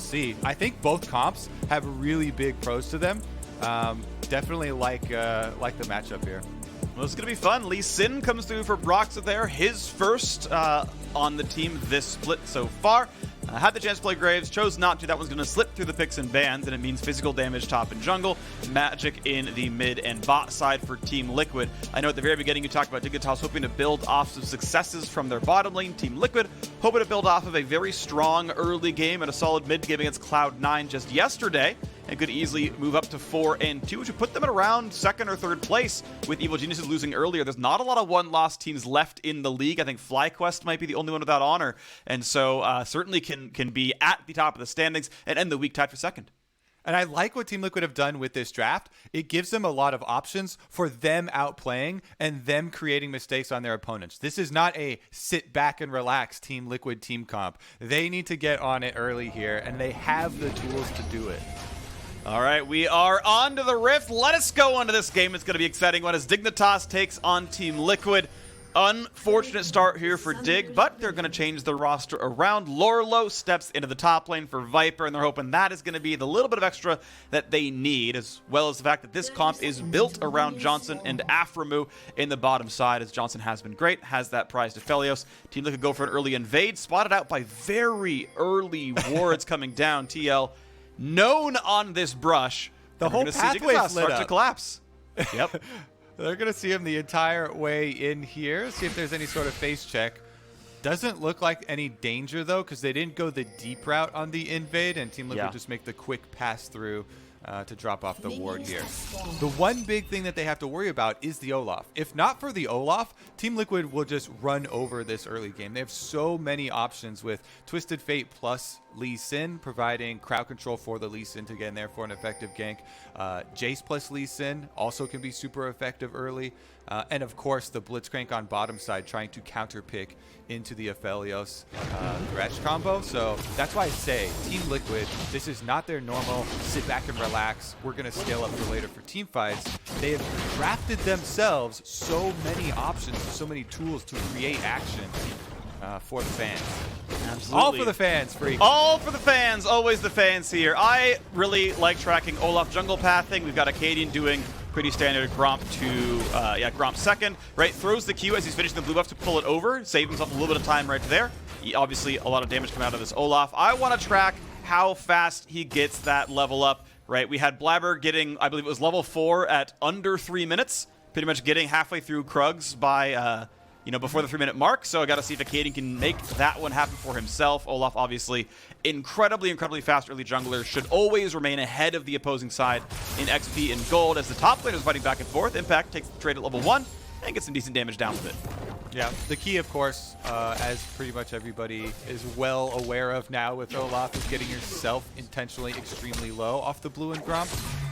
see. I think both comps have really big pros to them. Definitely like the matchup here. Well, it's going to be fun. Lee Sin comes through for Broxah there. His first on the team this split so far. Had the chance to play Graves, chose not to. That one's going to slip through the picks and bans, and it means physical damage top and jungle. Magic in the mid and bot side for Team Liquid. I know at the very beginning you talked about Dignitas hoping to build off some successes from their bottom lane. Team Liquid hoping to build off of a very strong early game and a solid mid game against Cloud9 just yesterday, and could easily move up to 4-2, which would put them at around second or third place with Evil Geniuses losing earlier. There's not a lot of one-loss teams left in the league. I think FlyQuest might be the only one without honor, and so certainly can be at the top of the standings and end the week tied for second. And I like what Team Liquid have done with this draft. It gives them a lot of options for them outplaying and them creating mistakes on their opponents. This is not a sit back and relax Team Liquid team comp. They need to get on it early here, and they have the tools to do it. All right, we are on to the Rift. Let us go on to this game. It's going to be exciting one as Dignitas takes on Team Liquid. Unfortunate start here for Dig, but they're going to change the roster around. Lourlo steps into the top lane for Viper, and they're hoping that is going to be the little bit of extra that they need, as well as the fact that this comp is built around Johnsun and aphromoo in the bottom side, as Johnsun has been great, has that prize to Aphelios. Team Liquid go for an early invade, spotted out by very early wards coming down. TL known on this brush. The whole pathway start to collapse. Yep. They're going to see him the entire way in here. See if there's any sort of face check. Doesn't look like any danger, though, because they didn't go the deep route on the invade, and Team Liquid just make the quick pass through to drop off the ward here. The one big thing that they have to worry about is the Olaf. If not for the Olaf, Team Liquid will just run over this early game. They have so many options with Twisted Fate plus Lee Sin, providing crowd control for the Lee Sin to get in there for an effective gank. Jayce plus Lee Sin also can be super effective early. And of course, the Blitcrank on bottom side trying to counter pick into the Aphelios Thresh combo. So that's why I say Team Liquid, this is not their normal sit back and relax, we're going to scale up for later for team fights. They have drafted themselves so many options, so many tools to create action for the fans. Absolutely. All for the fans, Freak. All for the fans. Always the fans here. I really like tracking Olaf jungle pathing. We've got Akaadian doing pretty standard Gromp to, Gromp second, right? Throws the Q as he's finishing the blue buff to pull it over, save himself a little bit of time right there. Obviously, a lot of damage coming out of this Olaf. I want to track how fast he gets that level up, right? We had Blabber getting, I believe it was level 4 at under 3 minutes, pretty much getting halfway through Krugs by, before the 3-minute mark. So I got to see if Akaadian can make that one happen for himself. Olaf, obviously, incredibly fast early jungler, should always remain ahead of the opposing side in XP and gold as the top laner is fighting back and forth. Impact takes the trade at level 1 and gets some decent damage down with it. Yeah, the key, of course, as pretty much everybody is well aware of now with Olaf, is getting yourself intentionally extremely low off the blue and Gromp.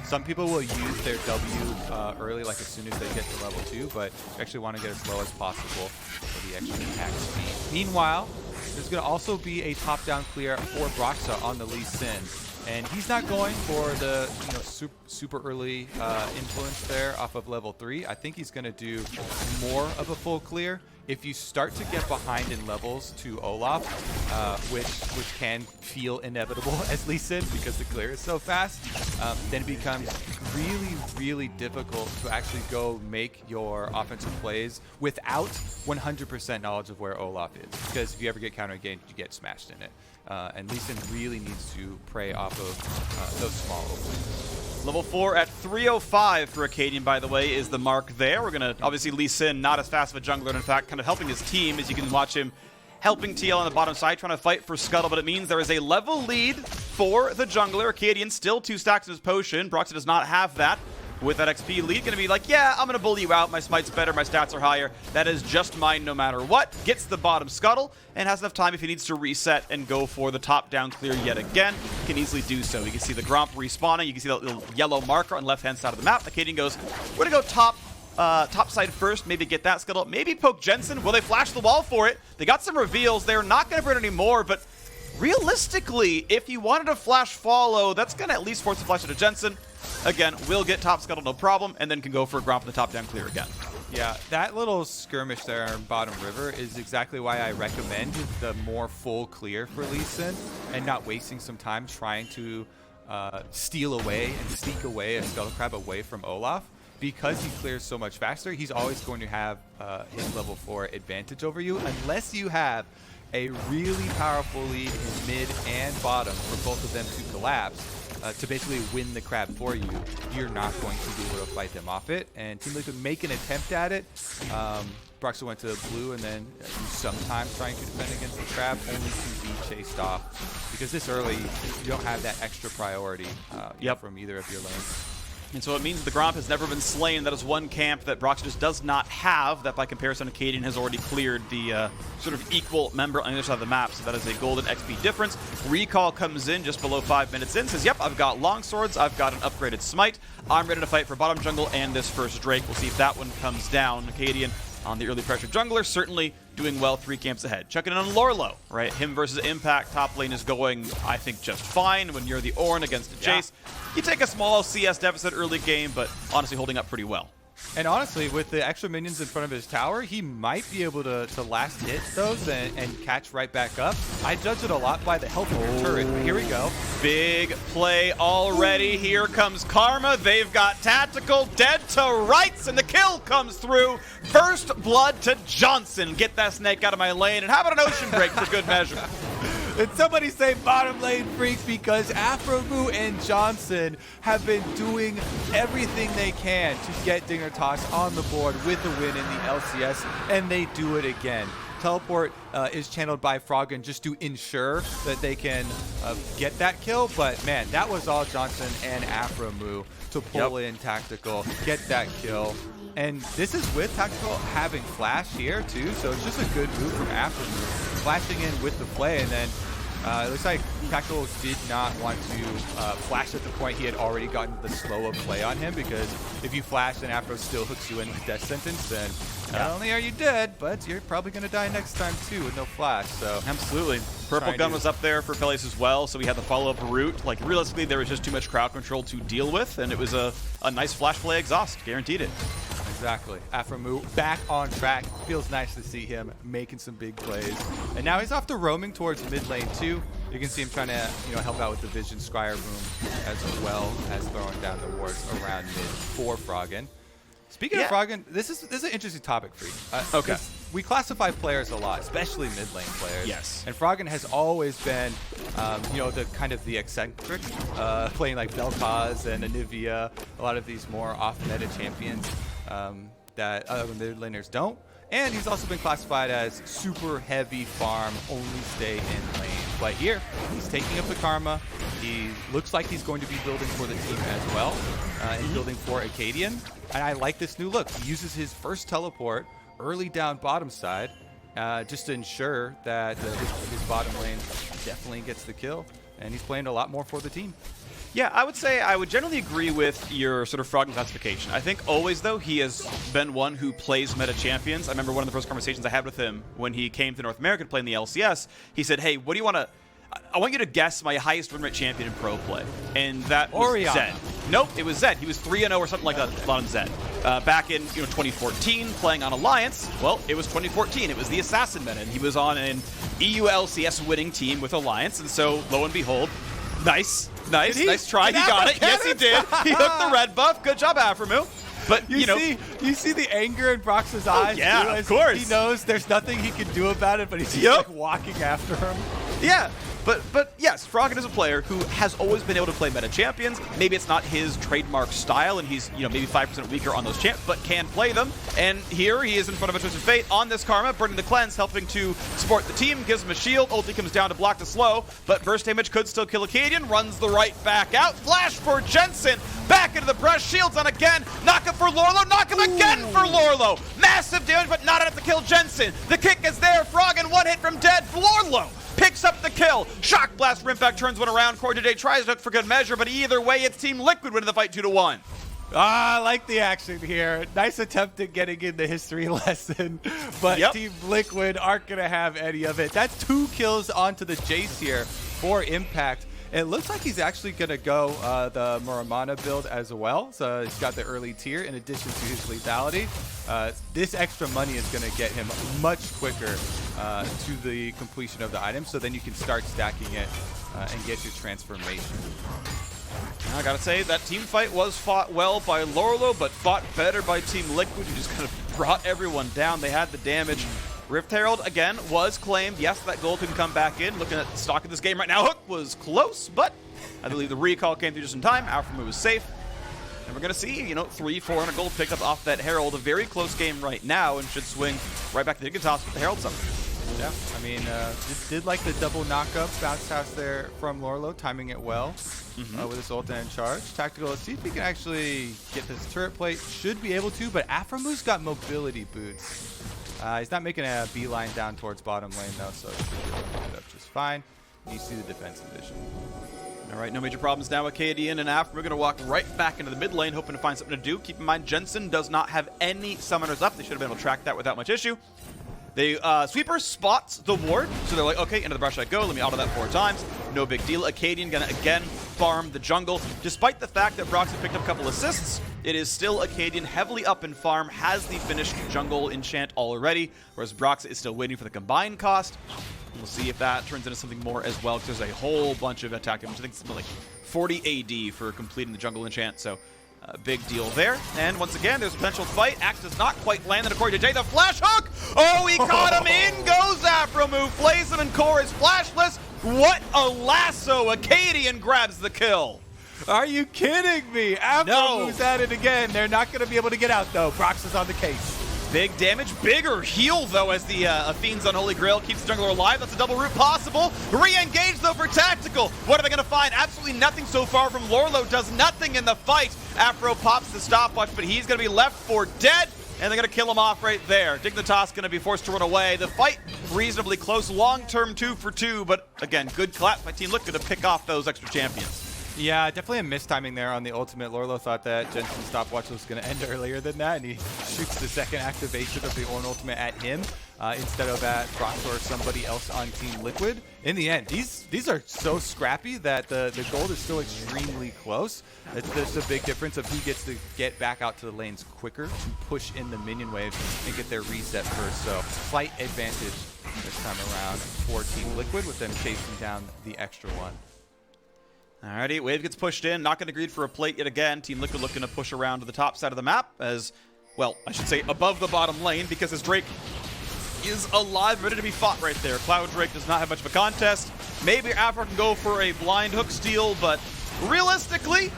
Some people will use their W early, like as soon as they get to level 2, but you actually want to get as low as possible for the extra impact speed. Meanwhile, there's going to also be a top-down clear for Broxah on the Lee Sin. And he's not going for the super early influence there off of level 3. I think he's going to do more of a full clear. If you start to get behind in levels to Olaf, which can feel inevitable as Lee Sin because the clear is so fast, then it becomes really difficult to actually go make your offensive plays without 100% knowledge of where Olaf is. Because if you ever get counter-engaged, you get smashed in it. And Lee Sin really needs to prey off of those small openings. Level 4 at 305 for Akaadian, by the way, is the mark there. We're going to, obviously, Lee Sin, not as fast of a jungler, and in fact, kind of helping his team, as you can watch him helping TL on the bottom side, trying to fight for Scuttle, but it means there is a level lead for the jungler. Akaadian still 2 stacks of his potion. Broxah does not have that. With that XP lead, going to be like, yeah, I'm going to bully you out. My smite's better, my stats are higher. That is just mine no matter what. Gets the bottom Scuttle and has enough time if he needs to reset and go for the top-down clear yet again. Can easily do so. You can see the Gromp respawning. You can see that little yellow marker on the left-hand side of the map. Akaadian goes, we're going to go top side first, maybe get that Scuttle, maybe poke Jensen. Will they flash the wall for it? They got some reveals. They're not going to burn any more, but realistically, if you wanted to flash follow, that's going to at least force the flash to Jensen. Again, will get top scuttle no problem, and then can go for a Gromp in the top down clear again. Yeah, that little skirmish there on bottom river is exactly why I recommend the more full clear for Lee Sin and not wasting some time trying to steal away and sneak away a Scuttle Crab away from Olaf. Because he clears so much faster, he's always going to have his level 4 advantage over you unless you have a really powerful lead in mid and bottom for both of them to collapse. To basically win the crab for you, you're not going to be able to fight them off it. And Team Liquid make an attempt at it. Broxah went to blue and then sometimes trying to defend against the crab, only to be chased off. Because this early, you don't have that extra priority from either of your lanes. And so it means the Gromp has never been slain. That is one camp that Broxah just does not have. That by comparison, Akaadian has already cleared the sort of equal member on the other side of the map. So that is a golden XP difference. Recall comes in just below 5 minutes in. Says, yep, I've got long swords. I've got an upgraded smite. I'm ready to fight for bottom jungle and this first Drake. We'll see if that one comes down. Akaadian on the early pressure jungler, certainly doing well 3 camps ahead. Chucking in on Lourlo, right? Him versus Impact. Top lane is going, I think, just fine when you're the Ornn against the Jayce. You take a small CS deficit early game, but honestly holding up pretty well. And honestly, with the extra minions in front of his tower, he might be able to last hit those and catch right back up. I judge it a lot by the health of your turret. But here we go. Big play already. Here comes Karma. They've got Tactical dead to rights, and the kill comes through. First blood to Johnsun. Get that snake out of my lane, and how about an ocean break for good measure? And somebody say bottom lane freaks because aphromoo and Johnsun have been doing everything they can to get Dignitas on the board with the win in the LCS, and they do it again. Teleport is channeled by Froggen just to ensure that they can get that kill, but man, that was all Johnsun and aphromoo to pull in Tactical, get that kill. And this is with Tactical having flash here too, so it's just a good move from aphromoo. Flashing in with the play, and then it looks like Tactical did not want to flash at the point he had already gotten the slow of play on him, because if you flash and Aphro still hooks you in with death sentence, then not only are you dead, but you're probably going to die next time too with no flash. So absolutely. Purple gun was up there for Aphelios as well, so we had the follow-up route. Like, realistically, there was just too much crowd control to deal with, and it was a nice flash play exhaust. Guaranteed it. Exactly. aphromoo back on track. Feels nice to see him making some big plays. And now he's off to roaming towards mid lane too. You can see him trying to help out with the Vision Scryer Boom as well as throwing down the wards around mid for Froggen. Speaking of Froggen, this is an interesting topic for you. Okay. We classify players a lot, especially mid lane players. Yes. And Froggen has always been, the kind of the eccentric, playing like Bel'Kaz and Anivia, a lot of these more off-meta champions that other mid laners don't. And he's also been classified as super heavy farm, only stay in lane. But here, he's taking up the Karma. He looks like he's going to be building for the team as well, and building for Akaadian. And I like this new look. He uses his first teleport early down bottom side, just to ensure that his bottom lane definitely gets the kill. And he's playing a lot more for the team. Yeah, I would say I would generally agree with your sort of Froggen classification. I think always, though, he has been one who plays meta champions. I remember one of the first conversations I had with him when he came to North America to play in the LCS. He said, hey, what do you want to... I want you to guess my highest win rate champion in pro play. And that was Zed. Nope, it was Zed. He was 3-0 or something like that on Zed. Back in 2014, playing on Alliance, well, it was 2014. It was the Assassin meta, and he was on an EU LCS winning team with Alliance. And so, lo and behold, nice try. He got it. Yes, he did. He hooked the red buff. Good job, aphromoo. But you see the anger in Broxah's eyes. Yeah, too, of course. He knows there's nothing he can do about it, but he's just like walking after him. Yeah. But yes, Froggen is a player who has always been able to play meta champions. Maybe it's not his trademark style, and he's maybe 5% weaker on those champs, but can play them. And here he is in front of a Twisted Fate on this Karma, burning the cleanse, helping to support the team, gives him a shield. Ulti comes down to block the slow, but burst damage could still kill Akaadian. Runs the right back out. Flash for Jensen. Back into the brush. Shields on again. Knock him for Lourlo. Knock him again for Lourlo. Massive damage, but not enough to kill Jensen. The kick is there. Froggen, one hit from dead. Lourlo picks up the kill. Shock Blast, Rimfact turns one around. CoreJJ tries to hook for good measure, but either way, it's Team Liquid winning the fight 2-1. I like the action here. Nice attempt at getting in the history lesson, but Team Liquid aren't going to have any of it. That's 2 kills onto the Jayce here for Impact. It looks like he's actually going to go the Muramana build as well. So he's got the early tier in addition to his lethality. This extra money is going to get him much quicker to the completion of the item. So then you can start stacking it and get your transformation. I gotta say, that team fight was fought well by Lourlo, but fought better by Team Liquid, who just kind of brought everyone down. They had the damage. Rift Herald, again, was claimed. Yes, that gold can come back in. Looking at the stock of this game right now, Hook was close, but I believe the recall came through just in time. Aphromoo was safe. And we're going to see, 300-400 gold picked up off that Herald. A very close game right now, and should swing right back to Dignitas with the Herald summon. Yeah, I mean, did like the double knockup bounce house there from Lourlo, timing it well with his ult and charge. Tactical, let's see if he can actually get this turret plate. Should be able to, but Aphromoo's got mobility boots. He's not making a beeline down towards bottom lane though, so he should be able to pick it up just fine. You see the defensive vision. All right, no major problems now. Akaadian and Aph, we're going to walk right back into the mid lane, hoping to find something to do. Keep in mind, Jensen does not have any summoners up. They should have been able to track that without much issue. They Sweeper spots the ward, so they're like, okay, into the brush I go. Let me auto that 4 times. No big deal. Akaadian gonna again farm the jungle. Despite the fact that Broxah picked up a couple assists, it is still Akaadian heavily up in farm, has the finished jungle enchant already, whereas Broxah is still waiting for the combined cost. We'll see if that turns into something more as well, because there's a whole bunch of attack damage. I think it's something like 40 AD for completing the jungle enchant, so big deal there. And once again, there's a potential fight. Axe does not quite land, and according to Jay, the flash hook! Oh, he caught him! In goes Aphromoo, plays him, and Core is flashless. What a lasso! Akaadian grabs the kill. Are you kidding me? Aphromoo's at it again. They're not going to be able to get out, though. Broxah's on the case. Big damage, bigger heal, though, as the Fiend's Unholy Grail keeps the jungler alive. That's a double root possible. Re-engage, though, for Tactical. What are they going to find? Absolutely nothing so far from Lourlo. Does nothing in the fight. Aphro pops the stopwatch, but he's going to be left for dead, and they're going to kill him off right there. Dignitas going to be forced to run away. The fight reasonably close. Long-term 2 for 2, but again, good collapse by Team Liquid to pick off those extra champions. Yeah, definitely a mistiming there on the ultimate. Lourlo thought that Jensen's stopwatch was going to end earlier than that, and he shoots the second activation of the Ornn ultimate at him instead of at Broxah or somebody else on Team Liquid. In the end, these are so scrappy that the gold is still extremely close. There's a big difference of who gets to get back out to the lanes quicker to push in the minion wave and get their reset first. So slight advantage this time around for Team Liquid with them chasing down the extra one. Alrighty, wave gets pushed in, not going to greed for a plate yet again. Team Liquid looking to push around to the top side of the map as, well, I should say above the bottom lane, because his Drake is alive, ready to be fought right there. Cloud Drake does not have much of a contest. Maybe Afro can go for a blind hook steal, but realistically,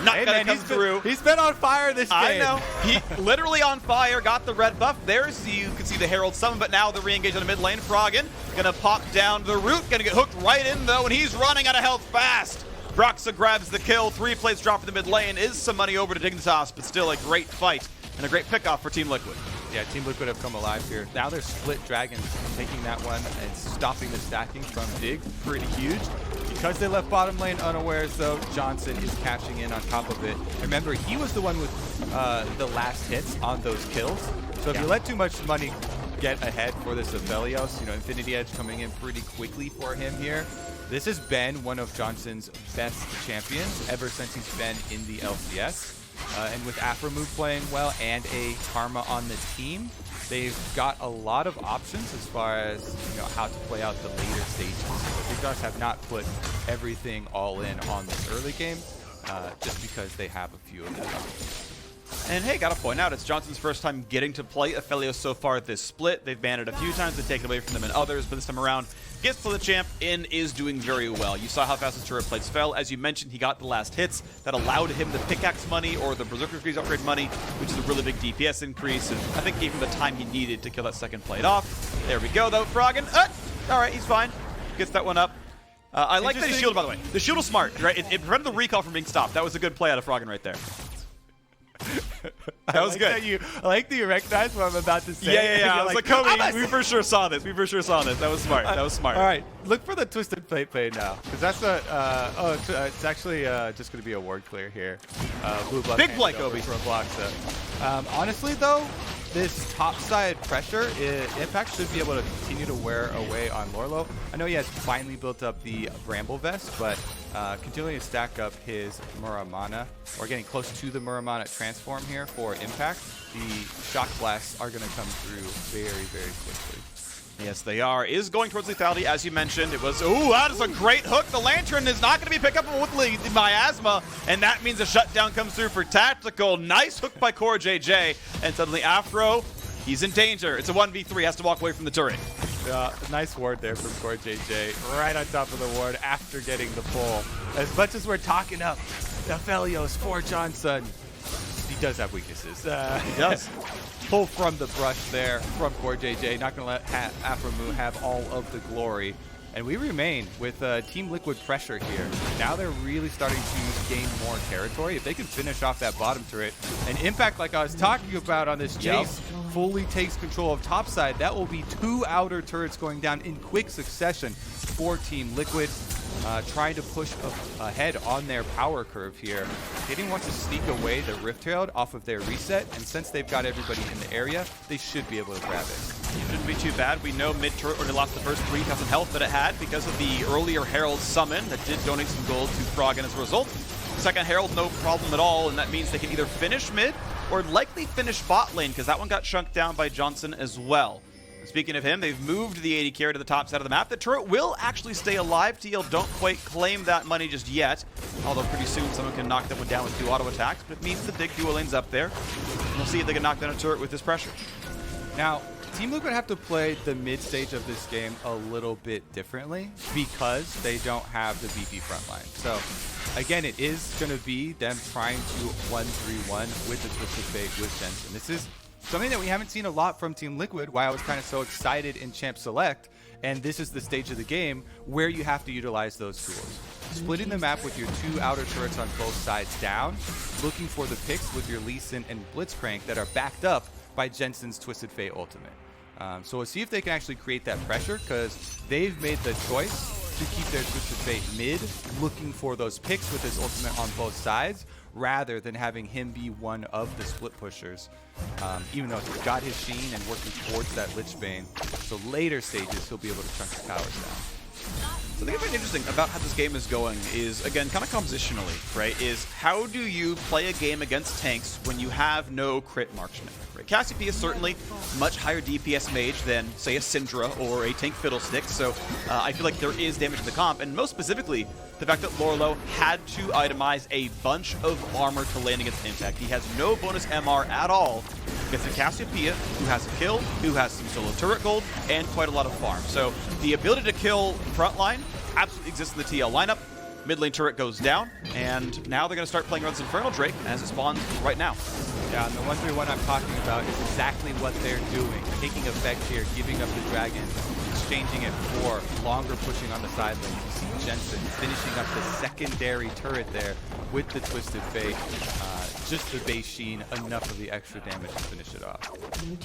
not going to come through. He's been on fire this game. I know. He literally on fire, got the red buff. There's, you can see the Herald summon, but now the re-engage on the mid lane. Froggen going to pop down the root, going to get hooked right in though, and he's running out of health fast. Broxah grabs the kill. 3 plates drop in the mid lane. Is some money over to Dignitas, but still a great fight and a great pickoff for Team Liquid. Yeah, Team Liquid have come alive here. Now they're split dragons, taking that one and stopping the stacking from Dig. Pretty huge. Because they left bottom lane unawares, though, Johnsun is cashing in on top of it. Remember, he was the one with the last hits on those kills. So if you let too much money get ahead for this Aphelios, Infinity Edge coming in pretty quickly for him here. This has been one of Johnsun's best champions ever since he's been in the LCS. And with Aphromoo playing well and a Karma on the team, they've got a lot of options as far as how to play out the later stages. But they just have not put everything all in on this early game, just because they have a few of them. And hey, gotta point out, it's Johnson's first time getting to play Aphelios so far this split. They've banned it a few times, they've taken away from them in others, but this time around, gets to play the champ and is doing very well. You saw how fast his turret plates fell. As you mentioned, he got the last hits that allowed him the pickaxe money or the Berserker Freeze upgrade money, which is a really big DPS increase, and I think gave him the time he needed to kill that second plate off. There we go, though. Froggen, all right, he's fine. Gets that one up. I like that he shielded, by the way. The shield was smart, right? It prevented the recall from being stopped. That was a good play out of Froggen right there. That was good. I like that you recognize what I'm about to say. Yeah. I was like, Kobe, we for sure saw this. That was smart. That was smart. All right, look for the twisted plate play now, because that's a. It's actually just going to be a ward clear here. Blue buff big play, Kobe. For a Broxah. Honestly, though, this topside pressure, Impact should be able to continue to wear away on Lourlo. I know he has finally built up the Bramble Vest, but continuing to stack up his Muramana, or getting close to the Muramana transform here for Impact, the Shock Blasts are going to come through very, very quickly. Yes, they are. Is going towards lethality, as you mentioned. It was, ooh, that is a great hook. The Lantern is not going to be picked up with the miasma, and that means a shutdown comes through for Tactical. Nice hook by CoreJJ, and suddenly Afro, he's in danger. It's a 1v3, has to walk away from the turret. Nice ward there from CoreJJ, right on top of the ward after getting the pull. As much as we're talking up Aphelios for Johnsun, he does have weaknesses. He does. Pull from the brush there from CoreJJ. Not going to let aphromoo have all of the glory. And we remain with Team Liquid pressure here. Now they're really starting to gain more territory. If they can finish off that bottom turret, and Impact, like I was talking about on this Jayce, fully takes control of topside, that will be 2 outer turrets going down in quick succession for Team Liquid. Trying to push ahead on their power curve here. They didn't want to sneak away the Rift Herald off of their reset, and since they've got everybody in the area, they should be able to grab it. Shouldn't be too bad. We know mid-turret already lost the first 3,000 health that it had because of the earlier Herald summon that did donate some gold to Froggen as a result. Second Herald, no problem at all, and that means they can either finish mid or likely finish bot lane, because that one got chunked down by Johnsun as well. Speaking of him, they've moved the 80 carry to the top side of the map. The turret will actually stay alive. TL don't quite claim that money just yet, although pretty soon someone can knock that one down with 2 auto attacks, but it means the big duo lane's up there. We'll see if they can knock down a turret with this pressure. Now, Team Liquid have to play the mid stage of this game a little bit differently because they don't have the BP frontline. So, again, it is going to be them trying to 1-3-1 with the Twisted Fate with Jensen. This is something that we haven't seen a lot from Team Liquid, why I was kind of so excited in Champ Select, and this is the stage of the game where you have to utilize those tools. Splitting the map with your 2 outer turrets on both sides down, looking for the picks with your Lee Sin and Blitcrank that are backed up by Jensen's Twisted Fate ultimate. So we'll see if they can actually create that pressure, because they've made the choice to keep their Twisted Fate mid, looking for those picks with his ultimate on both sides, rather than having him be one of the split pushers. Even though he's got his Sheen and working towards that Lich Bane, so later stages he'll be able to chunk the towers down. So I think what's interesting about how this game is going is, again, kind of compositionally, right, is how do you play a game against tanks when you have no crit marksman, right? Cassiopeia is certainly much higher DPS mage than, say, a Syndra or a tank Fiddlestick, so I feel like there is damage to the comp, and most specifically, the fact that Lourlo had to itemize a bunch of armor to land against Impact. He has no bonus MR at all against a Cassiopeia, who has a kill, who has some solo turret gold, and quite a lot of farm. So the ability to kill frontline absolutely exists in the TL lineup. Mid lane turret goes down, and now they're going to start playing around this Infernal Drake as it spawns right now. Yeah, and the 1-3-1 I'm talking about is exactly what they're doing. Taking effect here, giving up the dragon, exchanging it for longer pushing on the side lane. You see Jensen finishing up the secondary turret there with the Twisted Fate. Just the base Sheen, enough of the extra damage to finish it off.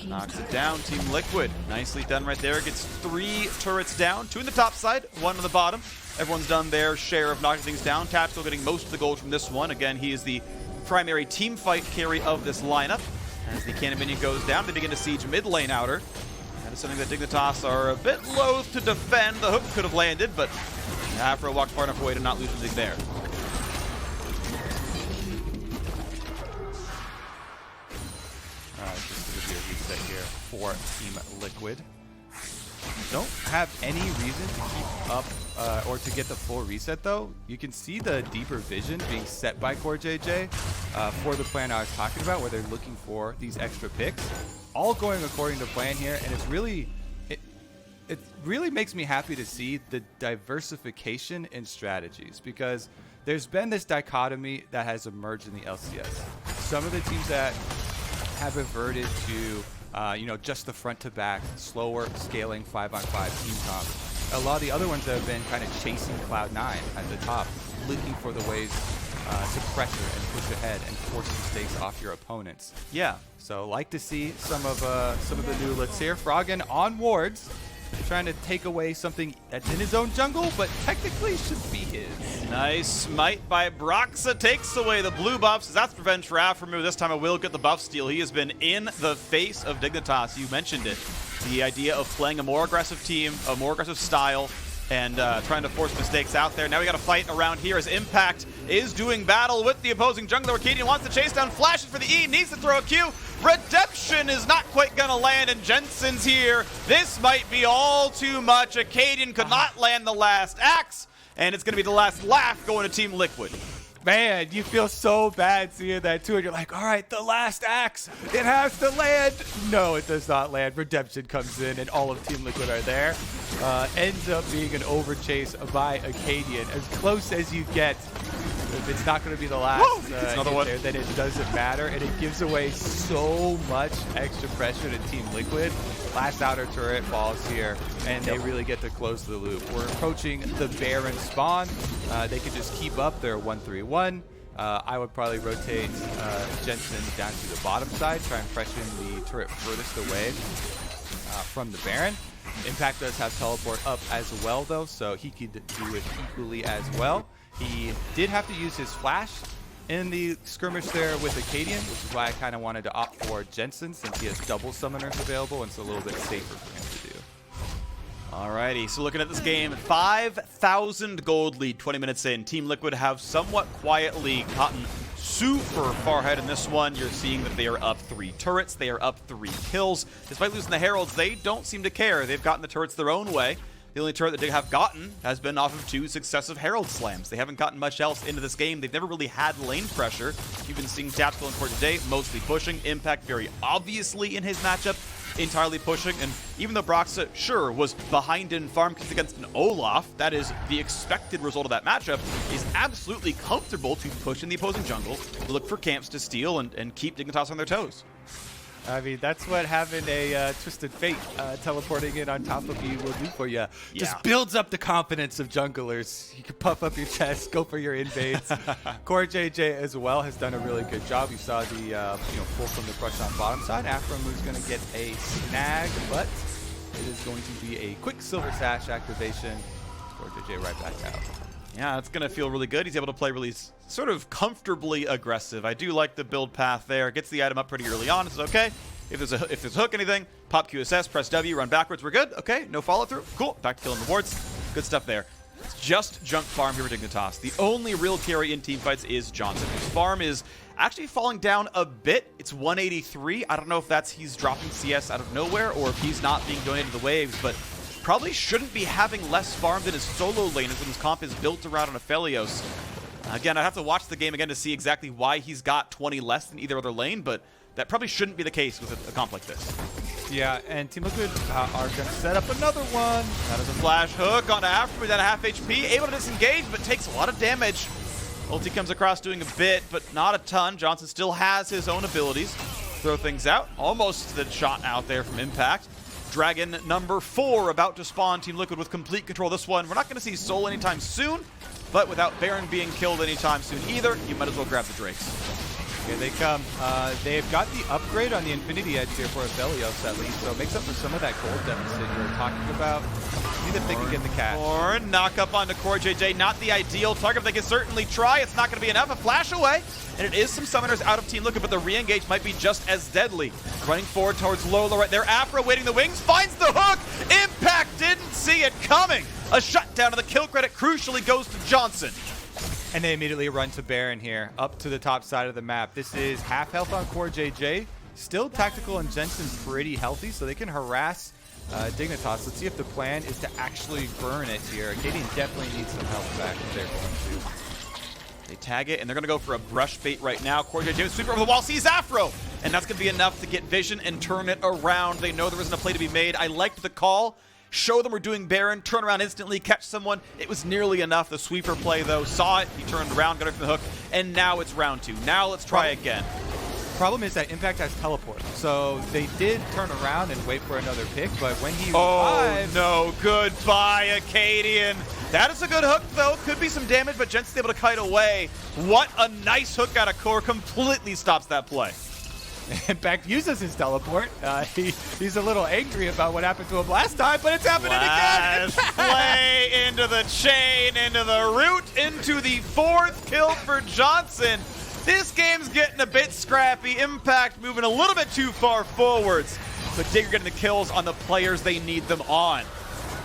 Knocks it down, Team Liquid. Nicely done right there. Gets 3 turrets down, 2 in the top side, 1 on the bottom. Everyone's done their share of knocking things down. Tactical getting most of the gold from this one. Again, he is the primary team fight carry of this lineup. As the cannon minion goes down, they begin to siege mid lane outer. That is something that Dignitas are a bit loath to defend. The hook could have landed, but Afro walks far enough away to not lose anything there. Just going to be a reset here for Team Liquid. Don't have any reason to keep up or to get the full reset, though. You can see the deeper vision being set by CoreJJ for the plan I was talking about, where they're looking for these extra picks. All going according to plan here, and it's really, it really makes me happy to see the diversification in strategies, because there's been this dichotomy that has emerged in the LCS. Some of the teams that have reverted to just the front to back, slower scaling 5-on-5 team comp. A lot of the other ones that have been kind of chasing Cloud9 at the top, looking for the ways to pressure and push ahead and force mistakes off your opponents. Yeah. So like to see some of the new looks here. Froggen on wards, trying to take away something that's in his own jungle, but technically should be his. Nice smite by Broxah takes away the blue buffs. That's revenge for aphromoo. This time I will get the buff steal. He has been in the face of Dignitas. You mentioned it. The idea of playing a more aggressive team, a more aggressive style, and trying to force mistakes out there. Now we got to fight around here as Impact is doing battle with the opposing jungler. Akaadian wants to chase down, flashes for the E, needs to throw a Q. Redemption is not quite going to land, and Jensen's here. This might be all too much. Akaadian could not land the last axe, and it's going to be the last laugh going to Team Liquid. Man, you feel so bad seeing that too, and you're like, all right, the last axe, it has to land. No, it does not land. Redemption comes in, and all of Team Liquid are there. Ends up being an overchase by Akaadian. As close as you get. If it's not going to be the last another one there, then it doesn't matter, and it gives away so much extra pressure to Team Liquid. Last outer turret falls here, and they really get to close the loop. We're approaching the Baron spawn. They can just keep up their 1-3-1. I would probably rotate Jensen down to the bottom side, try and freshen the turret furthest away from the Baron. Impact does have teleport up as well, though, so he could do it equally as well. He did have to use his flash in the skirmish there with Akaadian, which is why I kind of wanted to opt for Jensen, since he has double summoners available, and it's a little bit safer for him to do. Alrighty, so looking at this game, 5,000 gold lead 20 minutes in. Team Liquid have somewhat quietly gotten super far ahead in this one. You're seeing that they are up 3 turrets, they are up 3 kills. Despite losing the Heralds, they don't seem to care. They've gotten the turrets their own way. The only turret that they have gotten has been off of 2 successive Herald slams. They haven't gotten much else into this game. They've never really had lane pressure. You've been seeing Tactical and CoreJJ mostly pushing. Impact very obviously in his matchup, entirely pushing. And even though Broxah, sure, was behind in farm against an Olaf, that is the expected result of that matchup, is absolutely comfortable to push in the opposing jungle, look for camps to steal, and keep Dignitas on their toes. I mean, that's what having a Twisted Fate teleporting in on top of you will do for you. Yeah. Just builds up the confidence of junglers. You can puff up your chest, go for your invades. CoreJJ as well has done a really good job. You saw the pull from the crush on bottom side. Aphromoo is going to get a snag, but it is going to be a quick Silver Sash activation. CoreJJ right back out. Yeah, it's going to feel really good. He's able to play really sort of comfortably aggressive. I do like the build path there. Gets the item up pretty early on. It's okay. If there's a hook, anything, pop QSS, press W, run backwards. We're good. Okay, no follow through. Cool. Back to killing the wards. Good stuff there. It's just junk farm here for Dignitas. The only real carry in teamfights is Johnsun. His farm is actually falling down a bit. It's 183. I don't know if that's he's dropping CS out of nowhere or if he's not being donated to the waves, but probably shouldn't be having less farm than his solo lane as when his comp is built around an Aphelios. Again, I'd have to watch the game again to see exactly why he's got 20 less than either other lane, but that probably shouldn't be the case with a comp like this. Yeah, and Team Liquid are going to set up another one. That is a flash hook on aphromoo down to half HP, able to disengage, but takes a lot of damage. Ulti comes across doing a bit, but not a ton. Johnsun still has his own abilities. Throw things out. Almost the shot out there from Impact. Dragon number 4 about to spawn. Team Liquid with complete control of this one. We're not going to see Soul anytime soon, but without Baron being killed anytime soon either, you might as well grab the Drakes. Here they come. They've got the upgrade on the Infinity Edge here for Aphelios at least, so it makes up for some of that gold deficit you were talking about. See if they can get the cat. Ornn, knock up onto CoreJJ. Not the ideal target, but they can certainly try. It's not going to be enough. A flash away, and it is some summoners out of Team Liquid, but the re-engage might be just as deadly. Running forward towards Lourlo right there. Afro waiting the wings, finds the hook. Impact didn't see it coming. A shutdown of the kill credit crucially goes to Johnsun. And they immediately run to Baron here, up to the top side of the map. This is half health on CoreJJ. Still Tactical and Jensen pretty healthy, so they can harass Dignitas. Let's see if the plan is to actually burn it here. Akaadian definitely needs some help back if they're going to. They tag it, and they're going to go for a brush bait right now. CoreJJ sweeper over the wall, sees Afro, and that's going to be enough to get vision and turn it around. They know there isn't a play to be made. I liked the call. Show them we're doing Baron, turn around instantly, catch someone. It was nearly enough. The sweeper play, though, saw it. He turned around, got it from the hook, and now it's round 2. Now let's try again. Problem is that Impact has teleport, so they did turn around and wait for another pick, but when he revived... Oh, no. Goodbye, Akaadian. That is a good hook, though. Could be some damage, but Jensen's able to kite away. What a nice hook out of Core. Completely stops that play. Impact uses his teleport. He's a little angry about what happened to him last time, but it's happening again. Play into the chain, into the root, into the 4th kill for Johnsun. This game's getting a bit scrappy. Impact moving a little bit too far forwards, but Digger getting the kills on the players they need them on.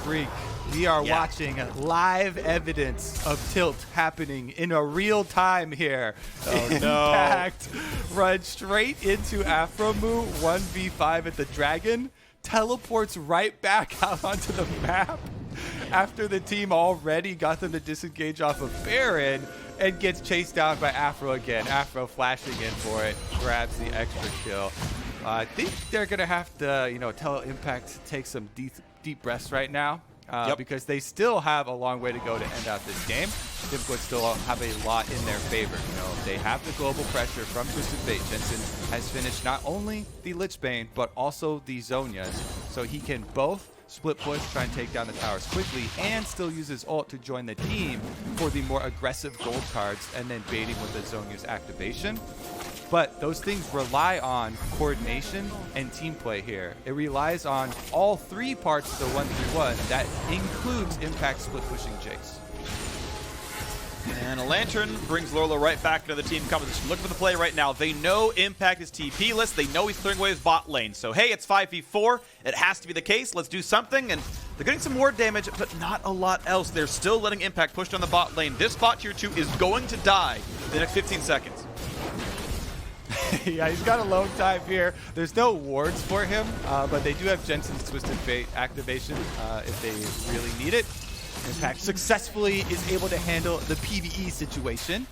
Freak. We are watching live evidence of tilt happening in a real time here. Oh, no. Impact runs straight into aphromoo, 1v5 at the Dragon, teleports right back out onto the map after the team already got them to disengage off of Baron, and gets chased down by Afro again. Afro flashing in for it, grabs the extra kill. I think they're going to have to, tell Impact to take some deep breaths right now. Because they still have a long way to go to end out this game. Impact still have a lot in their favor. They have the global pressure from Twisted Fate. Jensen has finished not only the Lichbane, but also the Zhonya's. So he can both split push, try and take down the towers quickly, and still use his ult to join the team for the more aggressive gold cards, and then baiting with the Zhonya's activation. But those things rely on coordination and team play here. It relies on all 3 parts of the 1-3-1. That includes Impact split pushing Jayce. And a Lantern brings Lourlo right back into the team composition. Look for the play right now. They know Impact is TP-less. They know he's clearing away his bot lane. So, hey, it's 5v4. It has to be the case. Let's do something. And they're getting some more damage, but not a lot else. They're still letting Impact push down the bot lane. This bot tier 2 is going to die in the next 15 seconds. Yeah, he's got a low time here. There's no wards for him, but they do have Jensen's Twisted Fate activation if they really need it. Impact successfully is able to handle the PvE situation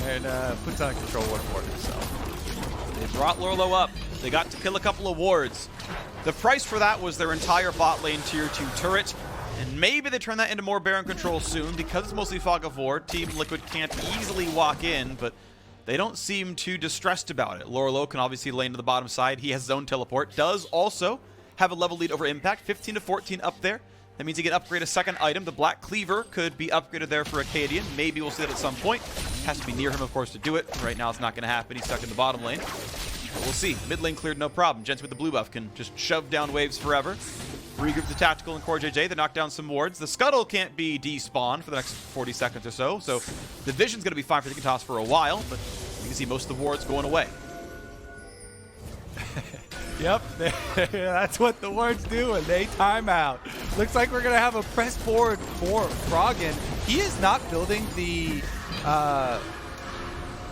and puts on a control ward for himself. They brought Lourlo up. They got to kill a couple of wards. The price for that was their entire bot lane tier 2 turret. And maybe they turn that into more Baron control soon. Because it's mostly Fog of War, Team Liquid can't easily walk in, but they don't seem too distressed about it. Lourlo can obviously lane to the bottom side. He has his own teleport. Does also have a level lead over Impact. 15 to 14 up there. That means he can upgrade a second item. The Black Cleaver could be upgraded there for Akaadian. Maybe we'll see that at some point. Has to be near him, of course, to do it. Right now, it's not going to happen. He's stuck in the bottom lane. But we'll see. Mid lane cleared, no problem. Jensen with the blue buff can just shove down waves forever. Regroup the Tactical and CoreJJ. They knock down some wards. The Scuttle can't be despawned for the next 40 seconds or so. So the Vision's going to be fine for Dignitas for a while, but you can see most of the wards going away. Yep, that's what the wards do when they time out. Looks like we're going to have a press forward for Froggen. He is not building the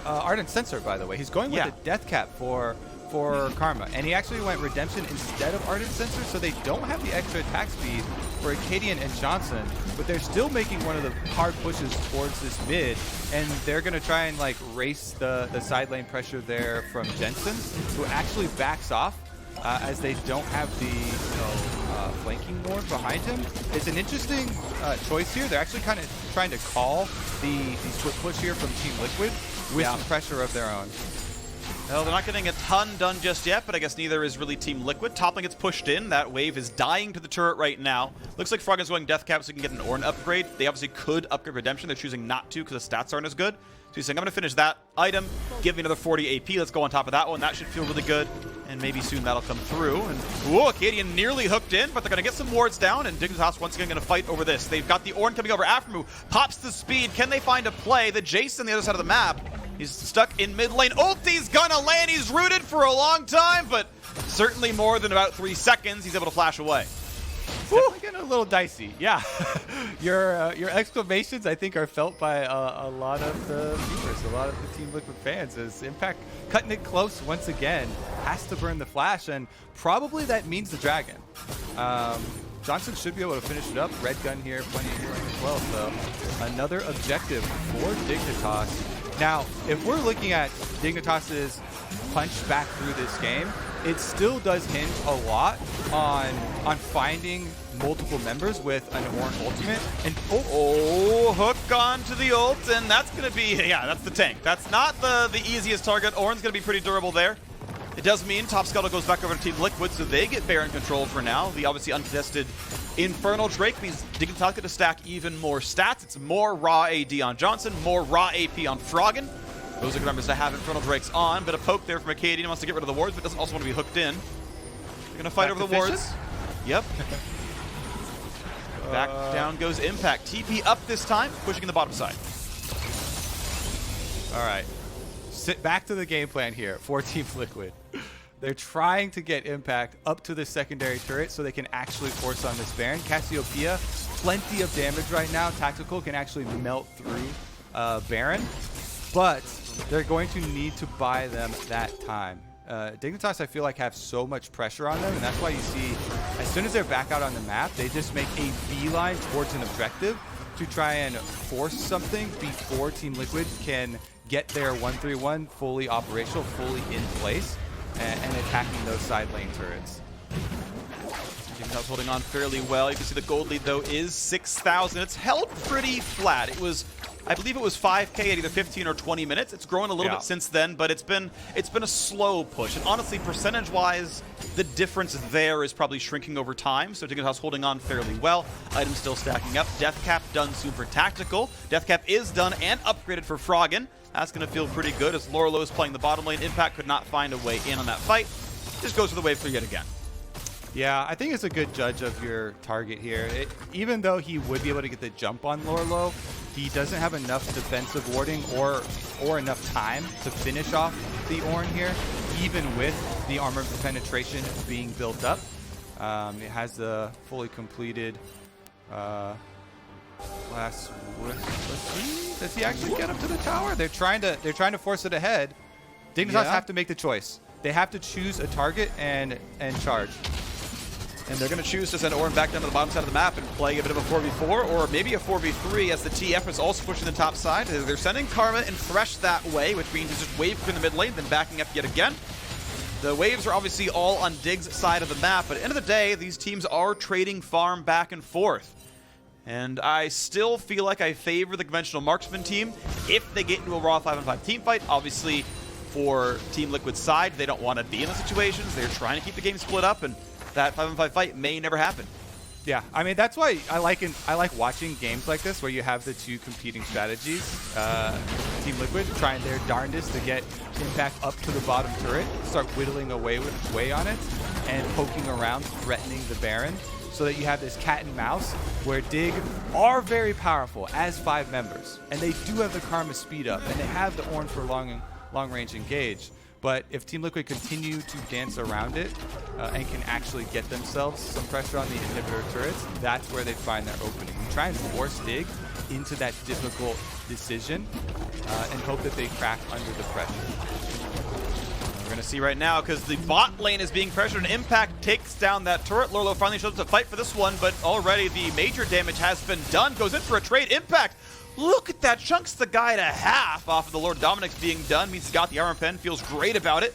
Ardent Sensor, by the way. He's going with a Death Cap for Karma. And he actually went Redemption instead of Ardent Sensor, so they don't have the extra attack speed for Akaadian and Johnsun, but they're still making one of the hard pushes towards this mid, and they're going to try and race the side lane pressure there from Jensen, who actually backs off as they don't have the flanking ward behind him. It's an interesting choice here. They're actually kind of trying to call the split push here from Team Liquid with some pressure of their own. Well, they're not getting a ton done just yet, but I guess neither is really Team Liquid. Top lane gets pushed in. That wave is dying to the turret right now. Looks like Froggen's going Death Cap so he can get an Ornn upgrade. They obviously could upgrade Redemption. They're choosing not to because the stats aren't as good. So he's saying, I'm going to finish that item, give me another 40 AP. Let's go on top of that one. That should feel really good. And maybe soon that'll come through. And whoa, Akaadian nearly hooked in, but they're going to get some wards down. And Dignitas once again going to fight over this. They've got the Ornn coming over. aphromoo pops the speed. Can they find a play? The Jayce on the other side of the map. He's stuck in mid lane. Ulti's gonna land. He's rooted for a long time, but certainly more than about 3 seconds. He's able to flash away. Definitely getting a little dicey. Yeah, your exclamations I think are felt by a lot of the viewers, a lot of the Team Liquid fans. As Impact cutting it close once again, has to burn the flash, and probably that means the Dragon. Johnsun should be able to finish it up. Red gun here, plenty of healing as well. So another objective for Dignitas. Now, if we're looking at Dignitas's punch back through this game, it still does hinge a lot on finding multiple members with an Ornn ultimate. And hook hook on to the ult, and that's going to be, yeah, that's the tank. That's not the easiest target. Ornn's going to be pretty durable there. It does mean Top Scuttle goes back over to Team Liquid, so they get Baron control for now. The obviously untested Infernal Drake means Dignitas get to stack even more stats. It's more raw AD on Johnsun, more raw AP on Froggen. Those are good numbers to have Infernal Drakes on. Bit of poke there from Akaadian. Wants to get rid of the wards, but doesn't also want to be hooked in. They're going to fight over the wards. Yep. Back down goes Impact. TP up this time, pushing in the bottom side. All right. Sit back to the game plan here for Team Liquid. They're trying to get Impact up to the secondary turret so they can actually force on this Baron. Cassiopeia, plenty of damage right now. Tactical can actually melt through Baron, but they're going to need to buy them that time. Dignitas, I feel like, have so much pressure on them, and that's why you see, as soon as they're back out on the map, they just make a beeline towards an objective to try and force something before Team Liquid can get their 1-3-1 fully operational, fully in place, and attacking those side lane turrets. Dignitas holding on fairly well. You can see the gold lead, though, is 6,000. It's held pretty flat. It was, I believe it was 5K at either 15 or 20 minutes. It's grown a little bit since then, but it's been a slow push. And honestly, percentage-wise, the difference there is probably shrinking over time. So Dignitas holding on fairly well. Items still stacking up. Death Cap done super tactical. Death Cap is done and upgraded for Froggen. That's going to feel pretty good as Lourlo is playing the bottom lane. Impact could not find a way in on that fight. Just goes for the wave clear yet again. Yeah, I think it's a good judge of your target here. Even though he would be able to get the jump on Lourlo, he doesn't have enough defensive warding or enough time to finish off the Ornn here, even with the armor penetration being built up. It has the fully completed last wish. Let's see. Does he actually get up to the tower? They're trying to force it ahead. Dignitas have to make the choice. They have to choose a target and charge. And they're going to choose to send Ornn back down to the bottom side of the map and play a bit of a 4v4 or maybe a 4v3 as the TF is also pushing the top side. They're sending Karma and Thresh that way, which means it's just wave in the mid lane, then backing up yet again. The waves are obviously all on Dig's side of the map, but at the end of the day, these teams are trading farm back and forth. And I still feel like I favor the conventional marksman team if they get into a raw 5-on-5 team fight. Obviously, for Team Liquid's side, they don't want to be in those situations. They're trying to keep the game split up, and that 5-on-5 fight may never happen. Yeah, I mean, that's why I like watching games like this where you have the two competing strategies. Team Liquid trying their darndest to get Impact up to the bottom turret, start whittling away on it, and poking around, threatening the Baron, so that you have this cat and mouse where Dig are very powerful as 5 members, and they do have the Karma speed up, and they have the Ornn for long range engage. But if Team Liquid continue to dance around it and can actually get themselves some pressure on the inhibitor turrets, that's where they find their opening. You try and force Dig into that difficult decision and hope that they crack under the pressure. We're going to see right now because the bot lane is being pressured and Impact takes down that turret. Lourlo finally shows up to fight for this one, but already the major damage has been done. Goes in for a trade. Impact, look at that, chunks the guy to half off of the Lord Dominic's being done. Means he's got the armor pen, feels great about it.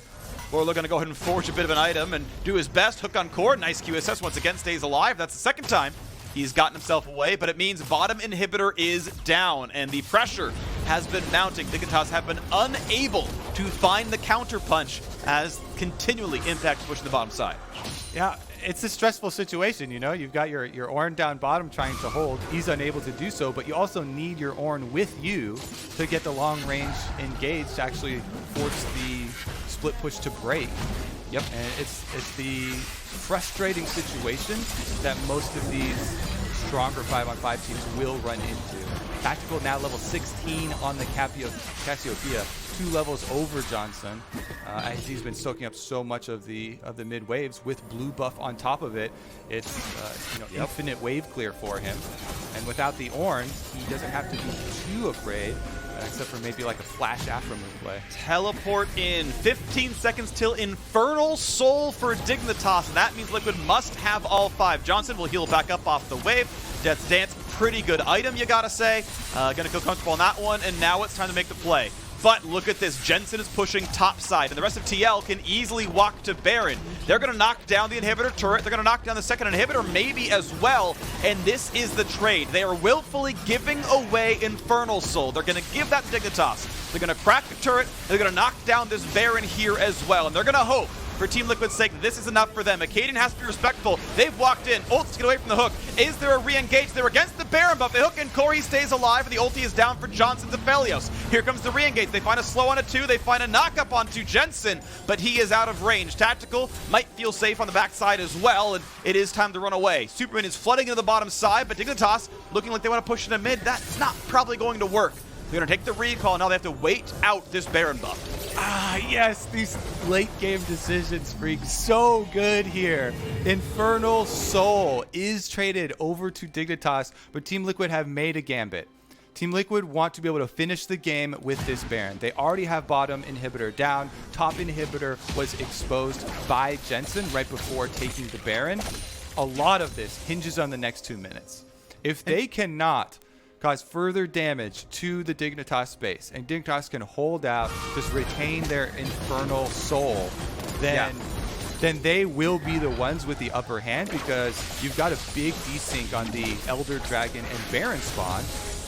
Lourlo going to go ahead and forge a bit of an item and do his best. Hook on core, nice QSS, once again stays alive. That's the second time he's gotten himself away, but it means bottom inhibitor is down, and the pressure has been mounting. Dignitas have been unable to find the counter punch as continually Impact pushing the bottom side. Yeah, it's a stressful situation, you know? You've got your Ornn down bottom trying to hold. He's unable to do so, but you also need your Ornn with you to get the long range engage to actually force the split push to break. Yep, and it's the frustrating situation that most of these stronger 5-on-5 teams will run into. Tactical now level 16 on the Cassiopeia, 2 levels over Johnsun, as he's been soaking up so much of the mid waves with blue buff on top of it. It's infinite wave clear for him, and without the Ornn, he doesn't have to be too afraid. Except for maybe like a flash aphromoo play. Teleport in. 15 seconds till Infernal Soul for Dignitas. And that means Liquid must have all 5. Johnsun will heal back up off the wave. Death's Dance, pretty good item, you gotta say. Gonna feel comfortable on that one. And now it's time to make the play. But look at this. Jensen is pushing top side, and the rest of TL can easily walk to Baron. They're going to knock down the inhibitor turret. They're going to knock down the second inhibitor maybe as well. And this is the trade. They are willfully giving away Infernal Soul. They're going to give that to Dignitas. They're going to crack the turret. They're going to knock down this Baron here as well. And they're going to hope, for Team Liquid's sake, this is enough for them. Akaadian has to be respectful. They've walked in. Ults get away from the hook. Is there a re-engage? They're against the Baron buff. They hook in Corey, stays alive, and the ulti is down for Johnson's Aphelios. Here comes the re-engage. They find a slow on a 2. They find a knock-up onto Jensen, but he is out of range. Tactical might feel safe on the backside as well, and it is time to run away. Superman is flooding into the bottom side, but Dignitas looking like they want to push into mid. That's not probably going to work. They're going to take the recall. Now they have to wait out this Baron buff. Ah, yes, these late game decisions, Freak. So good here. Infernal Soul is traded over to Dignitas, but Team Liquid have made a gambit. Team Liquid want to be able to finish the game with this Baron. They already have bottom inhibitor down. Top inhibitor was exposed by Jensen right before taking the Baron. A lot of this hinges on the next 2 minutes. If they cannot cause further damage to the Dignitas space, and Dignitas can hold out, just retain their Infernal Soul, then they will be the ones with the upper hand, because you've got a big desync on the Elder Dragon and Baron spawn,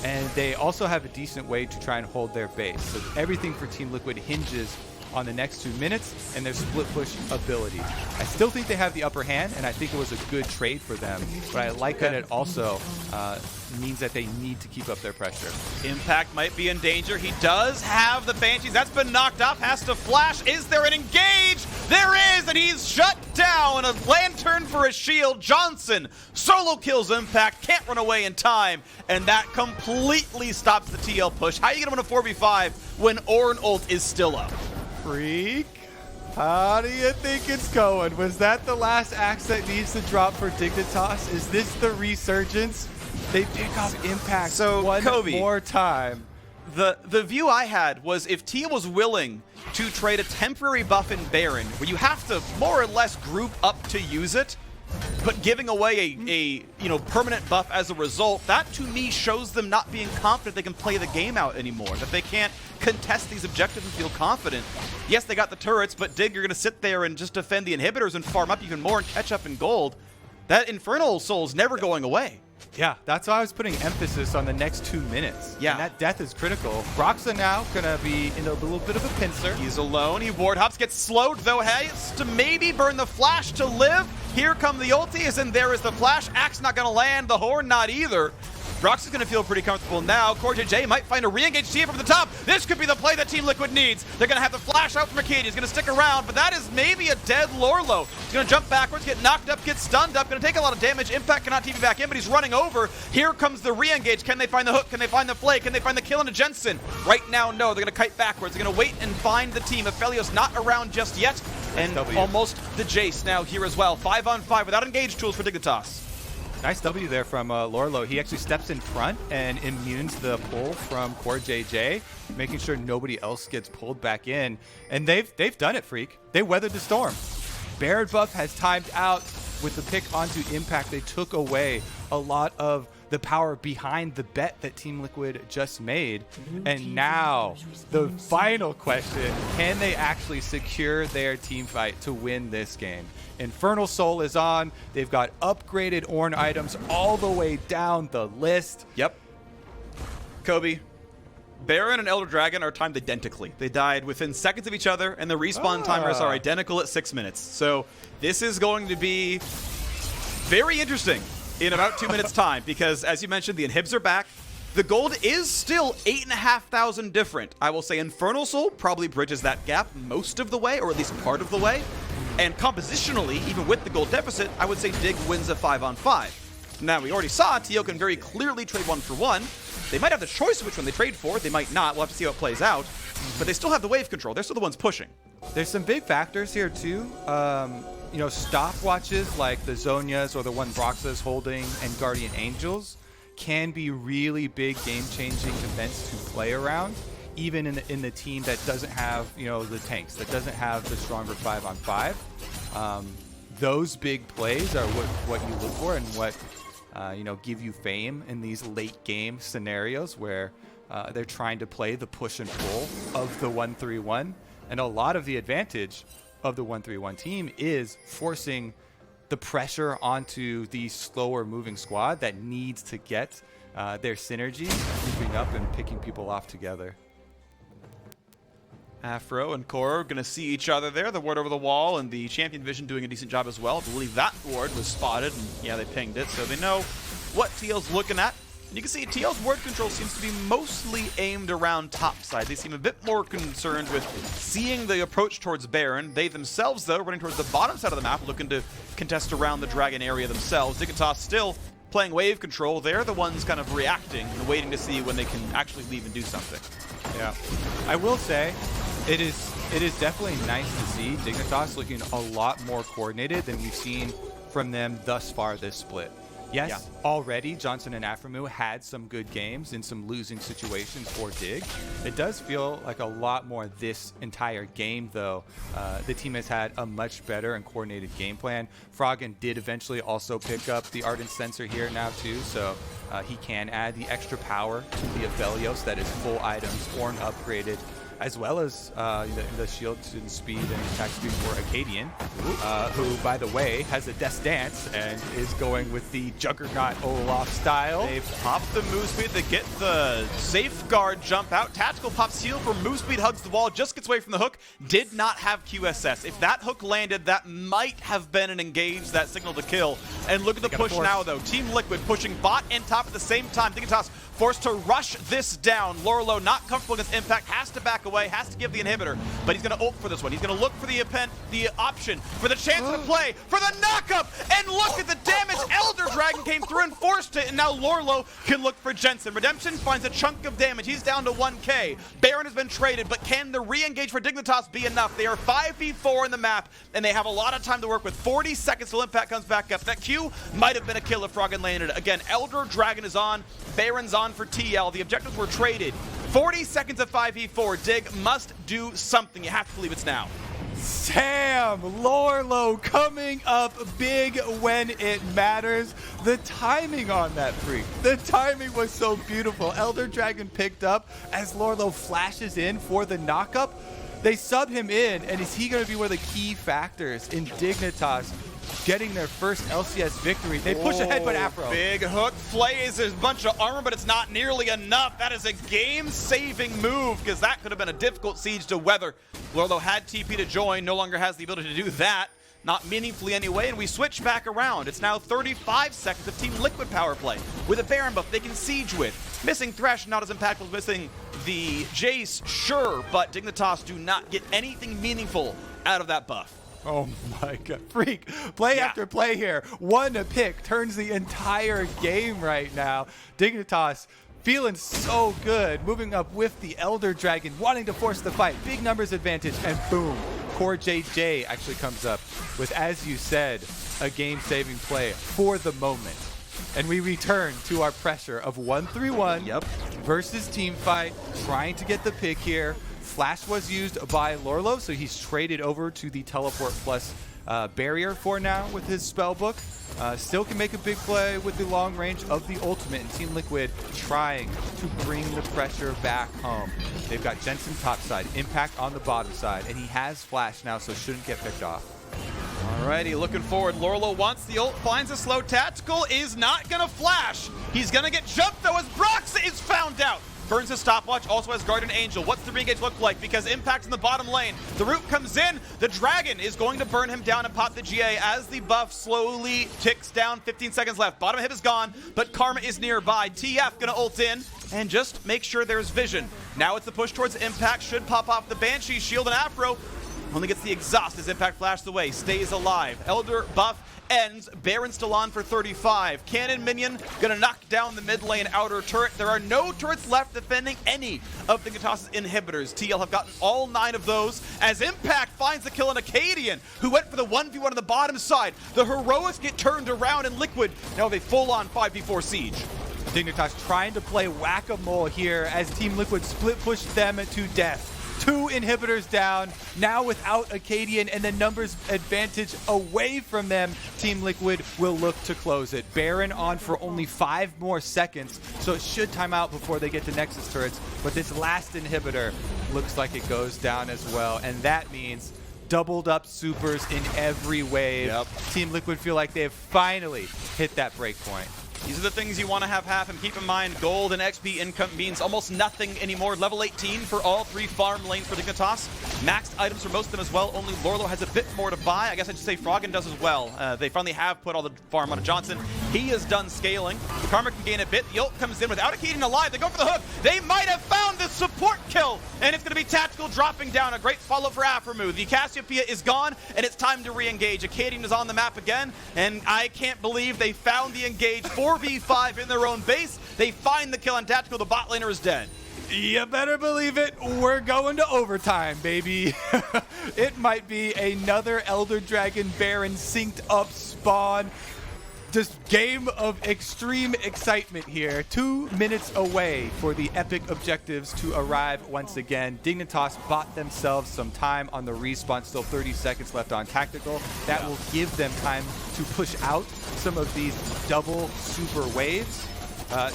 and they also have a decent way to try and hold their base. So everything for Team Liquid hinges on the next 2 minutes and their split push ability. I still think they have the upper hand, and I think it was a good trade for them, but I like that it also means that they need to keep up their pressure. Impact might be in danger. He does have the Banshees. That's been knocked off. Has to flash. Is there an engage? There is, and he's shut down. A lantern for a shield. Johnsun solo kills Impact. Can't run away in time, and that completely stops the TL push. How are you going to win a 4v5 when Ornn ult is still up? Freak, how do you think it's going? Was that the last axe that needs to drop for Dignitas? Is this the resurgence? They pick up Impact one more time. The view I had was, if Tia was willing to trade a temporary buff in Baron, where you have to more or less group up to use it, but giving away a permanent buff as a result, that to me shows them not being confident they can play the game out anymore, that they can't contest these objectives and feel confident. Yes, they got the turrets, but Dig, you're going to sit there and just defend the inhibitors and farm up even more and catch up in gold. That Infernal Soul's never going away. Yeah, that's why I was putting emphasis on the next 2 minutes. Yeah. And that death is critical. Broxah now going to be in a little bit of a pincer. He's alone. He ward hops, gets slowed, though. Has to maybe burn the flash to live. Here come the ultis, and there is the flash. Axe not going to land. The horn not either. Broxah's going to feel pretty comfortable now. CoreJJ might find a re-engage Tia from the top. This could be the play that Team Liquid needs. They're going to have the flash out from Akaadian. He's going to stick around, but that is maybe a dead Lourlo. He's going to jump backwards, get knocked up, get stunned up. Going to take a lot of damage. Impact cannot TV back in, but he's running over. Here comes the re-engage. Can they find the hook? Can they find the flay? Can they find the kill into Jensen? Right now, no. They're going to kite backwards. They're going to wait and find the team. Aphelios not around just yet. And almost the Jayce now here as well. 5-on-5 without engage tools for Dignitas. Nice W there from Lourlo. He actually steps in front and immunes the pull from CoreJJ, making sure nobody else gets pulled back in. And they've done it, Freak. They weathered the storm. Baron buff has timed out with the pick onto Impact. They took away a lot of the power behind the bet that Team Liquid just made. And now the final question, can they actually secure their team fight to win this game? Infernal Soul is on. They've got upgraded Ornn items all the way down the list. Yep. Kobe, Baron and Elder Dragon are timed identically. They died within seconds of each other, and the respawn timers are identical at 6 minutes. So this is going to be very interesting in about 2 minutes time, because as you mentioned, the inhibs are back. The gold is still 8,500 different. I will say Infernal Soul probably bridges that gap most of the way, or at least part of the way. And compositionally, even with the gold deficit, I would say Dig wins a 5-on-5. Now, we already saw Tio can very clearly trade 1-for-1. They might have the choice of which one they trade for. They might not. We'll have to see how it plays out. But they still have the wave control. They're still the ones pushing. There's some big factors here, too. Stopwatches like the Zhonya's or the one Broxah's holding and Guardian Angels can be really big game-changing events to play around, even in the team that doesn't have, the tanks, that doesn't have the stronger 5-on-5. Those big plays are what you look for and what, give you fame in these late game scenarios where they're trying to play the push and pull of the 1-3-1. And a lot of the advantage of the 1-3-1 team is forcing the pressure onto the slower moving squad that needs to get their synergy, moving up and picking people off together. Afro and Core are going to see each other there. The ward over the wall, and the champion vision doing a decent job as well. I believe that ward was spotted, and yeah, they pinged it, so they know what TL's looking at. And you can see TL's ward control seems to be mostly aimed around topside. They seem a bit more concerned with seeing the approach towards Baron. They themselves, though, running towards the bottom side of the map, looking to contest around the Dragon area themselves. Dignitas still playing wave control. They're the ones kind of reacting and waiting to see when they can actually leave and do something. Yeah, I will say it is definitely nice to see Dignitas looking a lot more coordinated than we've seen from them thus far this split. Yes, already Johnsun and aphromoo had some good games in some losing situations for Dig. It does feel like a lot more this entire game, though. The team has had a much better and coordinated game plan. Froggen did eventually also pick up the Ardent Sensor here now, too, so he can add the extra power to the Aphelios that is full items, Ornn upgraded, as well as the shield and speed and attack speed for Akaadian, who, by the way, has a Death Dance and is going with the Juggernaut Olaf style. They've popped the move speed to get the safeguard jump out. Tactical pops heal for move speed, hugs the wall, just gets away from the hook. Did not have QSS. If that hook landed, that might have been an engage, that signal to kill. And look at the push now, though. Team Liquid pushing bot and top at the same time. Dignitas forced to rush this down. Lourlo not comfortable against Impact, has to back away, has to give the inhibitor, but he's going to ult for this one. He's going to look for the option, for the chance to play, for the knockup, and look at the damage. Elder Dragon came through and forced it, and now Lourlo can look for Jensen. Redemption finds a chunk of damage. He's down to 1k. Baron has been traded, but can the re-engage for Dignitas be enough? They are 5v4 in the map, and they have a lot of time to work with. 40 seconds till Impact comes back up. That Q might have been a kill if Froggen landed it. Again, Elder Dragon is on, Baron's on for TL. The objectives were traded. 40 seconds of 5v4. Dig must do something. You have to believe it's now. Sam Lourlo coming up big when it matters. The timing on that freak. The timing was so beautiful. Elder Dragon picked up as Lourlo flashes in for the knockup. They sub him in, and is he going to be one of the key factors in Dignitas getting their first LCS victory? They push ahead, but Afro. Big hook flays. There's a bunch of armor, but it's not nearly enough. That is a game-saving move, because that could have been a difficult siege to weather. Lourlo had TP to join, no longer has the ability to do that. Not meaningfully anyway, and we switch back around. It's now 35 seconds of Team Liquid power play. With a Baron buff they can siege with. Missing Thresh, not as impactful as missing the Jayce, sure, but Dignitas do not get anything meaningful out of that buff. Oh my god. Freak. Play after play here. One pick turns the entire game right now. Dignitas feeling so good. Moving up with the Elder Dragon, wanting to force the fight. Big numbers advantage, and boom. CoreJJ actually comes up with, as you said, a game-saving play for the moment. And we return to our pressure of 1-3-1 versus team fight, trying to get the pick here. Flash was used by Lourlo, so he's traded over to the Teleport Plus barrier for now with his spellbook. Still can make a big play with the long range of the ultimate, and Team Liquid trying to bring the pressure back home. They've got Jensen topside, Impact on the bottom side, and he has Flash now, so shouldn't get picked off. Alrighty, looking forward. Lourlo wants the ult, finds a slow tactical, is not gonna flash. He's gonna get jumped though as Broxah is found out. Burns his stopwatch, also has Guardian Angel. What's the re-engage look like? Because Impact's in the bottom lane. The root comes in. The Dragon is going to burn him down and pop the GA as the buff slowly ticks down. 15 seconds left. Bottom hip is gone, but Karma is nearby. TF gonna ult in and just make sure there's vision. Now it's the push towards Impact. Should pop off the Banshee shield, and Afro only gets the exhaust as Impact flashed away. Stays alive. Elder buff ends. Baron still on for 35. Cannon minion gonna knock down the mid lane outer turret. There are no turrets left defending any of Dignitas' inhibitors. TL have gotten all 9 of those as Impact finds the kill on Akaadian, who went for the 1v1 on the bottom side. The heroics get turned around in Liquid. Now they full-on 5v4 siege. Dignitas trying to play whack-a-mole here as Team Liquid split pushed them to death. 2 inhibitors down, now without Akaadian and the numbers advantage away from them, Team Liquid will look to close it. Baron on for only 5 more seconds, so it should time out before they get to Nexus turrets, but this last inhibitor looks like it goes down as well, and that means doubled up supers in every wave. Yep. Team Liquid feel like they have finally hit that break point. These are the things you want to have happen. Keep in mind, gold and XP income means almost nothing anymore. Level 18 for all 3 farm lanes for Dignitas. Maxed items for most of them as well. Only Lourlo has a bit more to buy. I guess I'd just say Froggen does as well. They finally have put all the farm on Johnsun. He is done scaling. Karma can gain a bit. The ult comes in without Akaadian alive. They go for the hook. They might have found the support kill. And it's going to be Tactical dropping down. A great follow for aphromoo. The Cassiopeia is gone, and it's time to re-engage. Akaadian is on the map again, and I can't believe they found the engage 4v5 in their own base. They find the kill on Tactical. The bot laner is dead. You better believe it, we're going to overtime, baby. It might be another Elder Dragon Baron synced up spawn. Just game of extreme excitement here. 2 minutes away for the epic objectives to arrive once again. Dignitas bought themselves some time on the respawn. Still 30 seconds left on Tactical. That will give them time to push out some of these double super waves.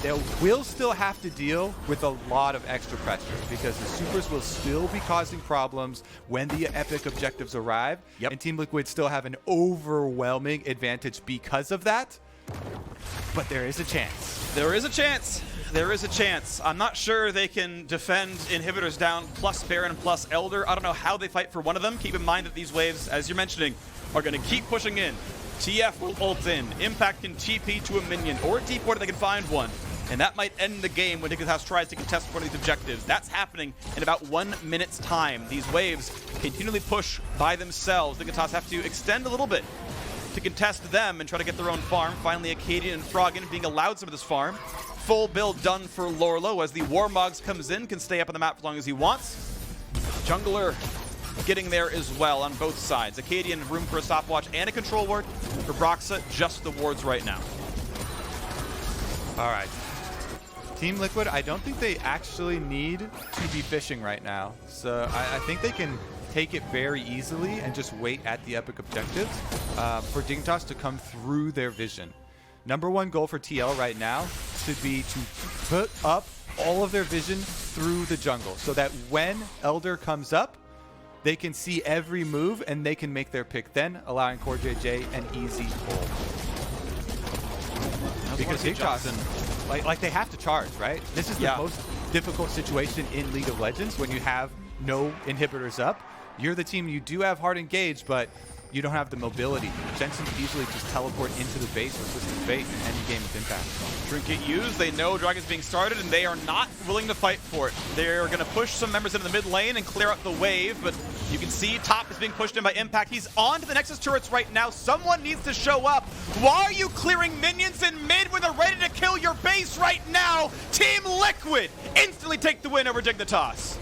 They will still have to deal with a lot of extra pressure because the supers will still be causing problems when the epic objectives arrive. Yep. And Team Liquid still have an overwhelming advantage because of that. But there is a chance. There is a chance. There is a chance. I'm not sure they can defend inhibitors down plus Baron plus Elder. I don't know how they fight for one of them. Keep in mind that these waves, as you're mentioning, are going to keep pushing in. TF will ult in. Impact can TP to a minion or a teleport if they can find one. And that might end the game when Dignitas tries to contest one of these objectives. That's happening in about 1 minute's time. These waves continually push by themselves. Dignitas have to extend a little bit to contest them and try to get their own farm. Finally, Akaadian and Froggen being allowed some of this farm. Full build done for Lourlo as the Warmogs comes in, can stay up on the map as long as he wants. Jungler getting there as well on both sides. Akaadian room for a stopwatch and a control ward. For Broxah, just the wards right now. All right. Team Liquid, I don't think they actually need to be fishing right now. So I think they can take it very easily and just wait at the epic objectives for Dignitas to come through their vision. #1 goal for TL right now should be to put up all of their vision through the jungle so that when Elder comes up, they can see every move and they can make their pick then, allowing CoreJJ an easy pull. Because Johnsun, like they have to charge, right? This is the most difficult situation in League of Legends when you have no inhibitors up. You're the team, you do have hard engage, but you don't have the mobility. Jensen can easily just teleport into the base with Twisted Fate in any game with impact. Trinket used, they know Dragon's being started, and they are not willing to fight for it. They're going to push some members into the mid lane and clear out the wave, but you can see Top is being pushed in by Impact. He's on to the Nexus turrets right now. Someone needs to show up. Why are you clearing minions in mid when they're ready to kill your base right now? Team Liquid instantly take the win over Dignitas.